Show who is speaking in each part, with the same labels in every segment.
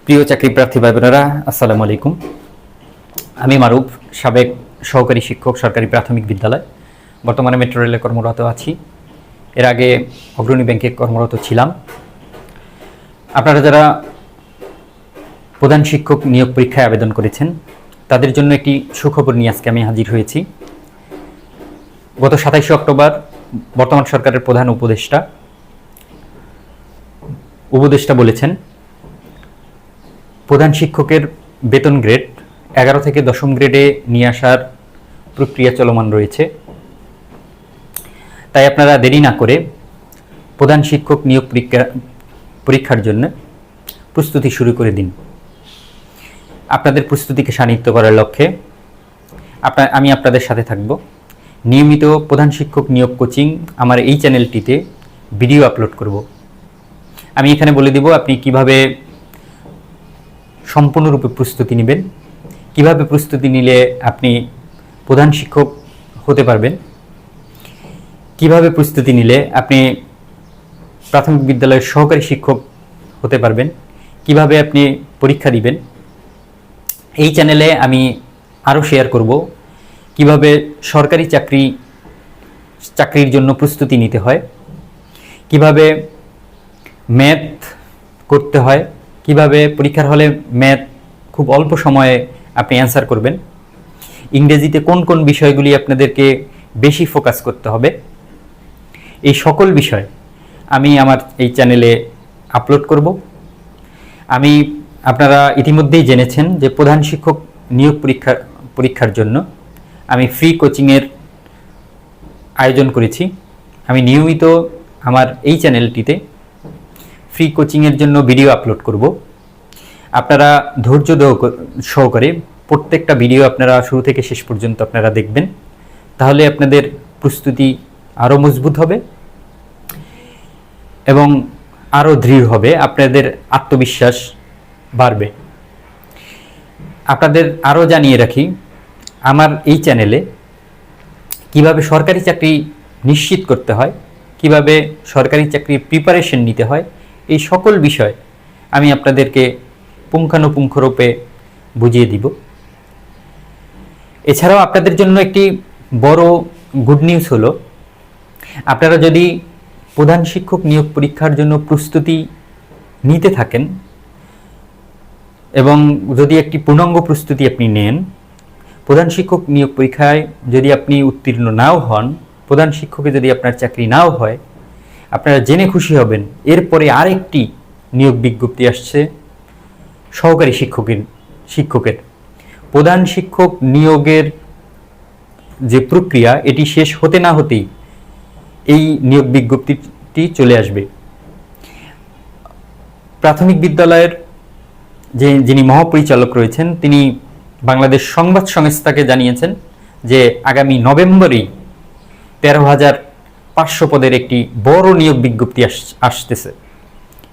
Speaker 1: প্রিয় চাকরি প্রার্থী ভাই বোনেরা, আসসালামু আলাইকুম। আমি মারুফ, সাবেক সহকারী শিক্ষক, সরকারি প্রাথমিক বিদ্যালয়। বর্তমানে মেট্রো রেলে কর্মরত আছি। এর আগে অগ্রণী ব্যাংকে কর্মরত ছিলাম। আপনারা যারা প্রধান শিক্ষক নিয়োগ পরীক্ষায় আবেদন করেছেন তাদের জন্য একটি সুখবর নিয়ে আজকে আমি হাজির হয়েছি। গত 27 অক্টোবর বর্তমান সরকারের প্রধান উপদেষ্টা বলেছেন প্রধান শিক্ষকের বেতন গ্রেড 11 থেকে 10ম গ্রেডে নিয়ে আসার প্রক্রিয়া চলমান রয়েছে। তাই আপনারা দেরি না করে প্রধান শিক্ষক নিয়োগ পরীক্ষার জন্য প্রস্তুতি শুরু করে দিন। আপনাদের প্রস্তুতিকে শাণিত করার লক্ষ্যে আমি আপনাদের সাথে থাকব। নিয়মিত প্রধান শিক্ষক নিয়োগ কোচিং আমার এই চ্যানেলটিতে ভিডিও আপলোড করব। আমি এখানে বলে দিব আপনি কিভাবে সম্পূর্ণরূপে প্রস্তুতি নেবেন, কিভাবে প্রস্তুতি নিলে আপনি প্রধান শিক্ষক হতে পারবেন, কিভাবে প্রস্তুতি নিলে আপনি প্রাথমিক বিদ্যালয়ের সহকারী শিক্ষক হতে পারবেন, কিভাবে আপনি পরীক্ষা দিবেন। এই চ্যানেলে আমি আরও শেয়ার করব কিভাবে সরকারি চাকরির জন্য প্রস্তুতি নিতে হয়, কিভাবে ম্যাথ করতে হয়, কিভাবে পরীক্ষার হলে ম্যাথ খুব অল্প সময়ে আপনি অ্যান্সার করবেন, ইংরেজিতে কোন কোন বিষয়গুলি আপনাদেরকে বেশি ফোকাস করতে হবে, এই সকল বিষয় আমি আমার এই চ্যানেলে আপলোড করব। আপনারা ইতিমধ্যেই জেনেছেন যে প্রধান শিক্ষক নিয়োগ পরীক্ষার জন্য আমি ফ্রি কোচিংয়ের আয়োজন করেছি। আমি নিয়মিত আমার এই চ্যানেলটিতে ফ্রি কোচিংয়ের জন্য ভিডিও আপলোড করব। আপনারা ধৈর্য সহকারে প্রত্যেকটা ভিডিও আপনারা শুরু থেকে শেষ পর্যন্ত আপনারা দেখবেন, তাহলে আপনাদের প্রস্তুতি আরও মজবুত হবে এবং আরও দৃঢ় হবে, আপনাদের আত্মবিশ্বাস বাড়বে। আপনাদের আরও জানিয়ে রাখি, আমার এই চ্যানেলে কিভাবে সরকারি চাকরি নিশ্চিত করতে হয়, কিভাবে সরকারি চাকরির প্রিপারেশন নিতে হয়, এই সকল বিষয় আমি আপনাদেরকে পুঙ্খানুপুঙ্খরূপে বুঝিয়ে দিব। এছাড়াও আপনাদের জন্য একটি বড় গুড নিউজ হলো, আপনারা যদি প্রধান শিক্ষক নিয়োগ পরীক্ষার জন্য প্রস্তুতি নিতে থাকেন এবং যদি একটি পূর্ণাঙ্গ প্রস্তুতি আপনি নেন, প্রধান শিক্ষক নিয়োগ পরীক্ষায় যদি আপনি উত্তীর্ণ নাও হন, প্রধান শিক্ষকে যদি আপনার চাকরি নাও হয়, আপনারা জেনে খুশি হবেন এরপরে আরেকটি নিয়োগ বিজ্ঞপ্তি আসছে সহকারী শিক্ষকের। প্রধান শিক্ষক নিয়োগের যে প্রক্রিয়া এটি শেষ হতে না হতেই এই নিয়োগ বিজ্ঞপ্তিটি চলে আসবে। প্রাথমিক বিদ্যালয়ের যিনি মহাপরিচালক রয়েছেন তিনি বাংলাদেশ সংবাদ সংস্থাকে জানিয়েছেন যে আগামী নভেম্বরেই 13,500 পদের একটি বড় নিয়োগ বিজ্ঞপ্তি আসতেছে।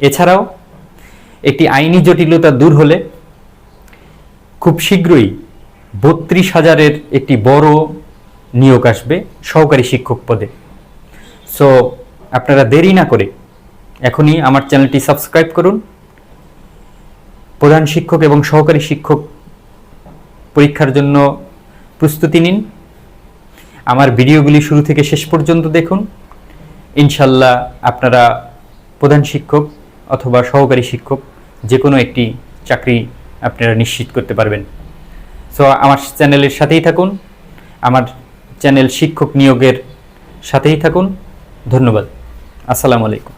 Speaker 1: এছাড়াও একটি আইনি জটিলতা দূর হলে খুব শীঘ্রই 32,000-এর একটি বড় নিয়োগ আসবে সহকারী শিক্ষক পদে। সো আপনারা দেরি না করে এখনই আমার চ্যানেলটি সাবস্ক্রাইব করুন, প্রধান শিক্ষক এবং সহকারী শিক্ষক পরীক্ষার জন্য প্রস্তুতি নিন। আমার ভিডিওগুলি শুরু থেকে শেষ পর্যন্ত দেখুন। ইনশাল্লাহ আপনারা প্রধান শিক্ষক অথবা সহকারী শিক্ষক যে কোনো একটি চাকরি আপনারা নিশ্চিত করতে পারবেন। সো আমার চ্যানেলের সাথেই থাকুন, আমার চ্যানেল শিক্ষক নিয়োগের সাথেই থাকুন। ধন্যবাদ। আসসালামু আলাইকুম।